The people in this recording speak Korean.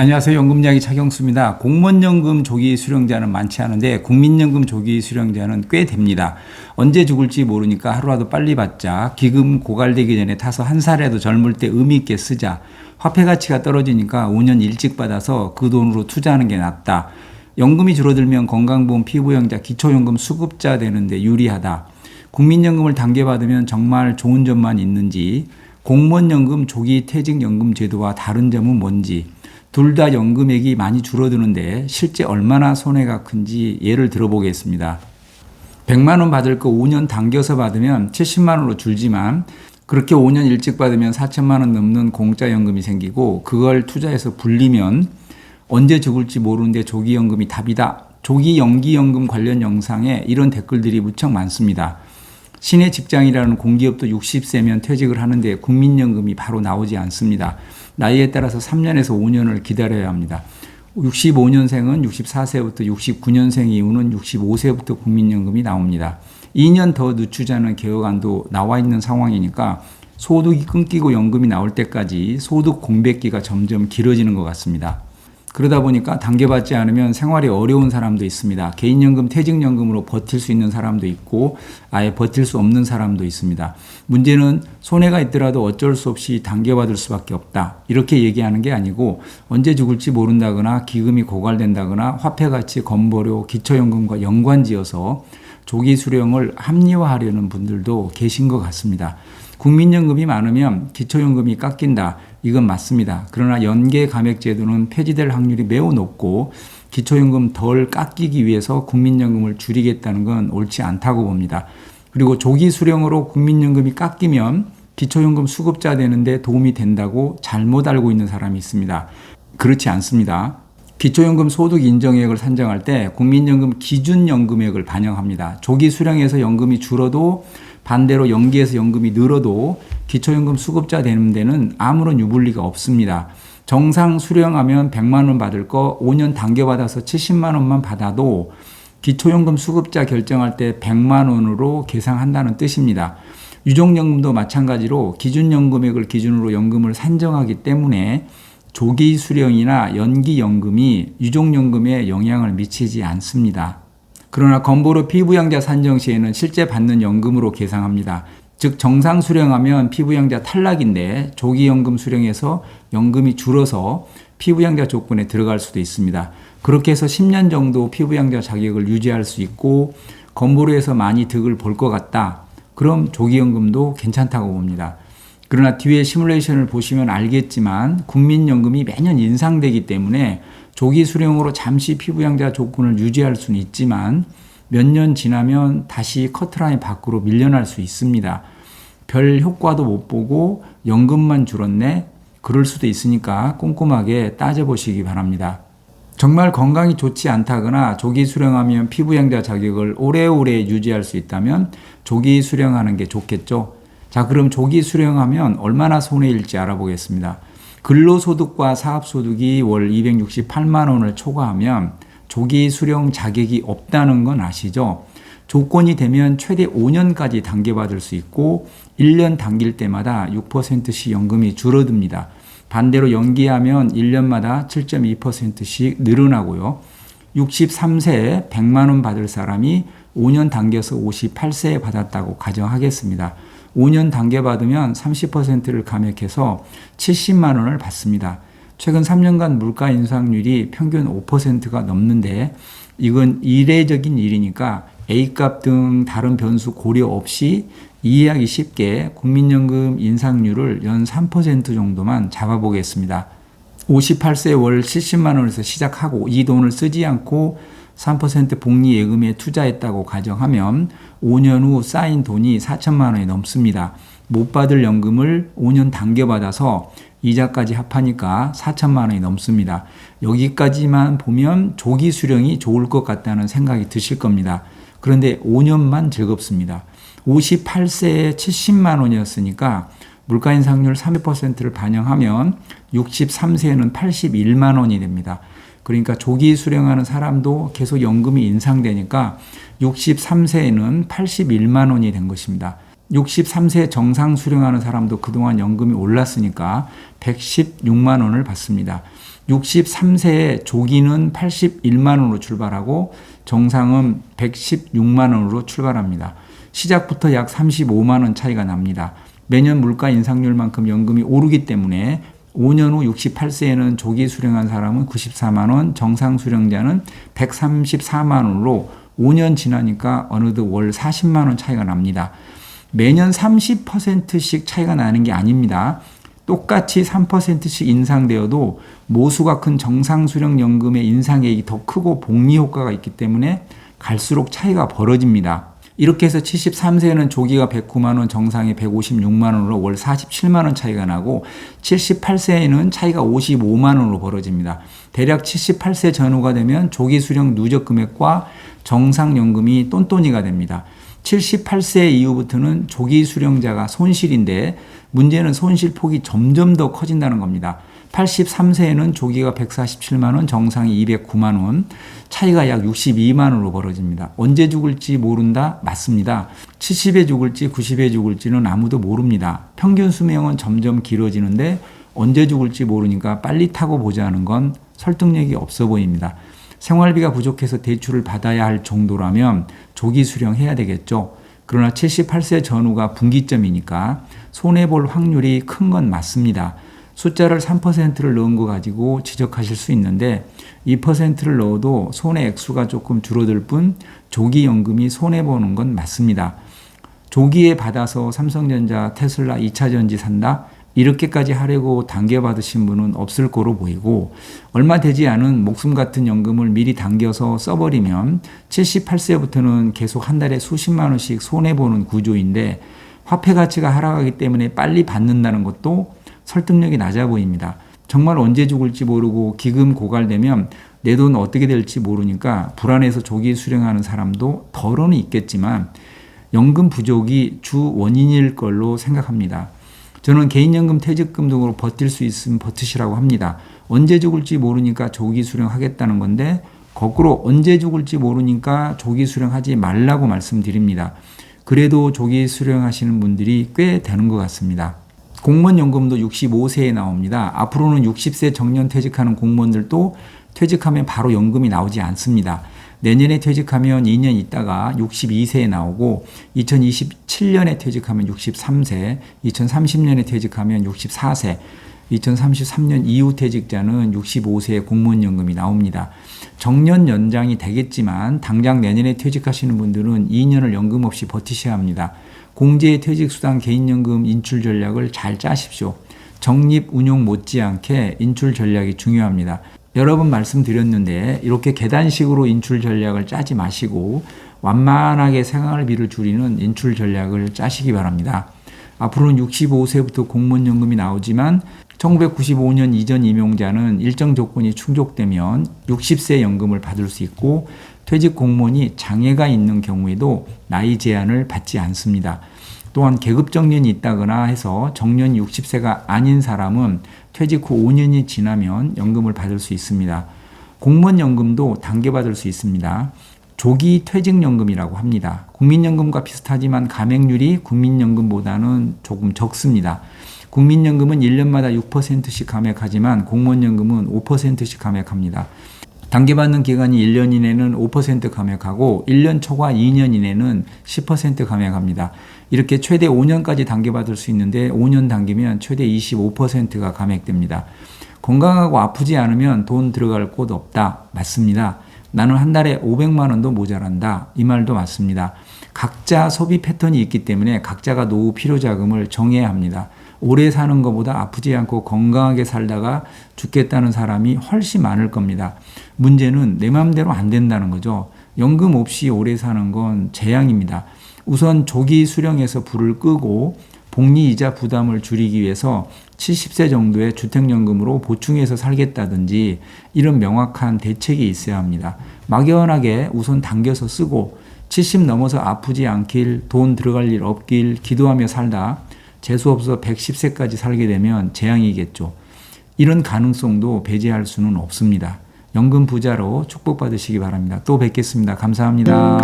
안녕하세요. 연금이야기 차경수입니다. 공무원연금 조기 수령자는 많지 않은데 국민연금 조기 수령자는 꽤 됩니다. 언제 죽을지 모르니까 하루라도 빨리 받자. 기금 고갈되기 전에 타서 한 살이라도 젊을 때 의미 있게 쓰자. 화폐 가치가 떨어지니까 5년 일찍 받아서 그 돈으로 투자하는 게 낫다. 연금이 줄어들면 건강보험 피부양자 기초연금 수급자 되는데 유리하다. 국민연금을 당겨받으면 정말 좋은 점만 있는지, 공무원연금 조기 퇴직연금 제도와 다른 점은 뭔지, 둘 다 연금액이 많이 줄어드는데 실제 얼마나 손해가 큰지 예를 들어보겠습니다. 100만 원 받을 거 5년 당겨서 받으면 70만 원으로 줄지만 그렇게 5년 일찍 받으면 4천만 원 넘는 공짜 연금이 생기고 그걸 투자해서 불리면 언제 죽을지 모르는데 조기연금이 답이다. 조기 연기연금 관련 영상에 이런 댓글들이 무척 많습니다. 시내 직장이라는 공기업도 60세면 퇴직을 하는데 국민연금이 바로 나오지 않습니다. 나이에 따라서 3년에서 5년을 기다려야 합니다. 65년생은 64세부터 69년생 이후는 65세부터 국민연금이 나옵니다. 2년 더 늦추자는 개혁안도 나와 있는 상황이니까 소득이 끊기고 연금이 나올 때까지 소득 공백기가 점점 길어지는 것 같습니다. 그러다 보니까 당겨받지 않으면 생활이 어려운 사람도 있습니다. 개인연금, 퇴직연금으로 버틸 수 있는 사람도 있고 아예 버틸 수 없는 사람도 있습니다. 문제는 손해가 있더라도 어쩔 수 없이 당겨받을 수밖에 없다. 이렇게 얘기하는 게 아니고 언제 죽을지 모른다거나 기금이 고갈된다거나 화폐가치, 건보료, 기초연금과 연관지어서 조기 수령을 합리화하려는 분들도 계신 것 같습니다. 국민연금이 많으면 기초연금이 깎인다. 이건 맞습니다. 그러나 연계 감액 제도는 폐지될 확률이 매우 높고 기초연금 덜 깎이기 위해서 국민연금을 줄이겠다는 건 옳지 않다고 봅니다. 그리고 조기 수령으로 국민연금이 깎이면 기초연금 수급자 되는데 도움이 된다고 잘못 알고 있는 사람이 있습니다. 그렇지 않습니다. 기초연금 소득 인정액을 산정할 때 국민연금 기준연금액을 반영합니다. 조기 수령에서 연금이 줄어도 반대로 연기해서 연금이 늘어도 기초연금 수급자 되는 데는 아무런 유불리가 없습니다. 정상 수령하면 100만 원 받을 거 5년 당겨받아서 70만 원만 받아도 기초연금 수급자 결정할 때 100만 원으로 계상한다는 뜻입니다. 유족연금도 마찬가지로 기준연금액을 기준으로 연금을 산정하기 때문에 조기 수령이나 연기연금이 유족연금에 영향을 미치지 않습니다. 그러나 건보료 피부양자 산정 시에는 실제 받는 연금으로 계상합니다. 즉 정상 수령하면 피부양자 탈락인데 조기연금 수령에서 연금이 줄어서 피부양자 조건에 들어갈 수도 있습니다. 그렇게 해서 10년 정도 피부양자 자격을 유지할 수 있고 건보료에서 많이 득을 볼 것 같다. 그럼 조기연금도 괜찮다고 봅니다. 그러나 뒤에 시뮬레이션을 보시면 알겠지만 국민연금이 매년 인상되기 때문에 조기 수령으로 잠시 피부양자 조건을 유지할 수는 있지만 몇 년 지나면 다시 커트라인 밖으로 밀려날 수 있습니다. 별 효과도 못 보고 연금만 줄었네? 그럴 수도 있으니까 꼼꼼하게 따져보시기 바랍니다. 정말 건강이 좋지 않다거나 조기 수령하면 피부양자 자격을 오래오래 유지할 수 있다면 조기 수령하는 게 좋겠죠. 자, 그럼 조기 수령하면 얼마나 손해일지 알아보겠습니다. 근로소득과 사업소득이 월 268만 원을 초과하면 조기 수령 자격이 없다는 건 아시죠? 조건이 되면 최대 5년까지 당겨받을 수 있고 1년 당길 때마다 6%씩 연금이 줄어듭니다. 반대로 연기하면 1년마다 7.2%씩 늘어나고요. 63세에 100만 원 받을 사람이 5년 당겨서 58세에 받았다고 가정하겠습니다. 5년 당겨받으면 30%를 감액해서 70만 원을 받습니다. 최근 3년간 물가 인상률이 평균 5%가 넘는데 이건 이례적인 일이니까 A값 등 다른 변수 고려 없이 이해하기 쉽게 국민연금 인상률을 연 3% 정도만 잡아보겠습니다. 58세 월 70만 원에서 시작하고 이 돈을 쓰지 않고 3% 복리예금에 투자했다고 가정하면 5년 후 쌓인 돈이 4천만 원이 넘습니다. 못 받을 연금을 5년 당겨받아서 이자까지 합하니까 4천만 원이 넘습니다. 여기까지만 보면 조기 수령이 좋을 것 같다는 생각이 드실 겁니다. 그런데 5년만 즐겁습니다. 58세에 70만 원이었으니까 물가 인상률 3%를 반영하면 63세에는 81만 원이 됩니다. 그러니까 조기 수령하는 사람도 계속 연금이 인상되니까 63세에는 81만 원이 된 것입니다. 63세 정상 수령하는 사람도 그동안 연금이 올랐으니까 116만 원을 받습니다. 63세의 조기는 81만 원으로 출발하고 정상은 116만 원으로 출발합니다. 시작부터 약 35만 원 차이가 납니다. 매년 물가 인상률만큼 연금이 오르기 때문에 5년 후 68세에는 조기 수령한 사람은 94만 원, 정상 수령자는 134만 원으로 5년 지나니까 어느덧 월 40만 원 차이가 납니다. 매년 30%씩 차이가 나는 게 아닙니다. 똑같이 3%씩 인상되어도 모수가 큰 정상수령연금의 인상액이 더 크고 복리 효과가 있기 때문에 갈수록 차이가 벌어집니다. 이렇게 해서 73세에는 조기가 109만 원, 정상이 156만 원으로 월 47만 원 차이가 나고 78세에는 차이가 55만 원으로 벌어집니다. 대략 78세 전후가 되면 조기 수령 누적 금액과 정상연금이 똔똔이가 됩니다. 78세 이후부터는 조기 수령자가 손실인데 문제는 손실 폭이 점점 더 커진다는 겁니다. 83세에는 조기가 147만 원, 정상이 209만 원, 차이가 약 62만 원으로 벌어집니다. 언제 죽을지 모른다? 맞습니다. 70에 죽을지 90에 죽을지는 아무도 모릅니다. 평균 수명은 점점 길어지는데 언제 죽을지 모르니까 빨리 타고 보자는 건 설득력이 없어 보입니다. 생활비가 부족해서 대출을 받아야 할 정도라면 조기 수령해야 되겠죠. 그러나 78세 전후가 분기점이니까 손해볼 확률이 큰 건 맞습니다. 숫자를 3%를 넣은 거 가지고 지적하실 수 있는데 2%를 넣어도 손해 액수가 조금 줄어들 뿐 조기 연금이 손해보는 건 맞습니다. 조기에 받아서 삼성전자, 테슬라 2차전지 산다? 이렇게까지 하려고 당겨받으신 분은 없을 거로 보이고 얼마 되지 않은 목숨 같은 연금을 미리 당겨서 써버리면 78세부터는 계속 한 달에 수십만 원씩 손해보는 구조인데 화폐 가치가 하락하기 때문에 빨리 받는다는 것도 설득력이 낮아 보입니다. 정말 언제 죽을지 모르고 기금 고갈되면 내 돈 어떻게 될지 모르니까 불안해서 조기 수령하는 사람도 덜어는 있겠지만 연금 부족이 주 원인일 걸로 생각합니다. 저는 개인연금, 퇴직금 등으로 버틸 수 있으면 버티시라고 합니다. 언제 죽을지 모르니까 조기 수령하겠다는 건데 거꾸로 언제 죽을지 모르니까 조기 수령하지 말라고 말씀드립니다. 그래도 조기 수령하시는 분들이 꽤 되는 것 같습니다. 공무원연금도 65세에 나옵니다. 앞으로는 60세 정년 퇴직하는 공무원들도 퇴직하면 바로 연금이 나오지 않습니다. 내년에 퇴직하면 2년 있다가 62세에 나오고 2027년에 퇴직하면 63세, 2030년에 퇴직하면 64세, 2033년 이후 퇴직자는 65세에 공무원연금이 나옵니다. 정년 연장이 되겠지만 당장 내년에 퇴직하시는 분들은 2년을 연금 없이 버티셔야 합니다. 공제 퇴직수당 개인연금 인출 전략을 잘 짜십시오. 적립 운용 못지않게 인출 전략이 중요합니다. 여러 번 말씀드렸는데 이렇게 계단식으로 인출 전략을 짜지 마시고 완만하게 생활비를 줄이는 인출 전략을 짜시기 바랍니다. 앞으로는 65세부터 공무원연금이 나오지만 1995년 이전 임용자는 일정 조건이 충족되면 60세 연금을 받을 수 있고 퇴직 공무원이 장애가 있는 경우에도 나이 제한을 받지 않습니다. 또한 계급 정년이 있다거나 해서 정년이 60세가 아닌 사람은 퇴직 후 5년이 지나면 연금을 받을 수 있습니다. 공무원 연금도 단계받을 수 있습니다. 조기 퇴직연금이라고 합니다. 국민연금과 비슷하지만 감액률이 국민연금보다는 조금 적습니다. 국민연금은 1년마다 6%씩 감액하지만 공무원연금은 5%씩 감액합니다. 단계받는 기간이 1년 이내는 5% 감액하고 1년 초과 2년 이내는 10% 감액합니다. 이렇게 최대 5년까지 단계받을 수 있는데 5년 단계면 최대 25%가 감액됩니다. 건강하고 아프지 않으면 돈 들어갈 곳 없다. 맞습니다. 나는 한 달에 500만 원도 모자란다. 이 말도 맞습니다. 각자 소비 패턴이 있기 때문에 각자가 노후 필요자금을 정해야 합니다. 오래 사는 것보다 아프지 않고 건강하게 살다가 죽겠다는 사람이 훨씬 많을 겁니다. 문제는 내 마음대로 안 된다는 거죠. 연금 없이 오래 사는 건 재앙입니다. 우선 조기 수령해서 불을 끄고 복리이자 부담을 줄이기 위해서 70세 정도의 주택연금으로 보충해서 살겠다든지 이런 명확한 대책이 있어야 합니다. 막연하게 우선 당겨서 쓰고 70 넘어서 아프지 않길, 돈 들어갈 일 없길 기도하며 살다 재수없어 110세까지 살게 되면 재앙이겠죠. 이런 가능성도 배제할 수는 없습니다. 연금 부자로 축복받으시기 바랍니다. 또 뵙겠습니다. 감사합니다.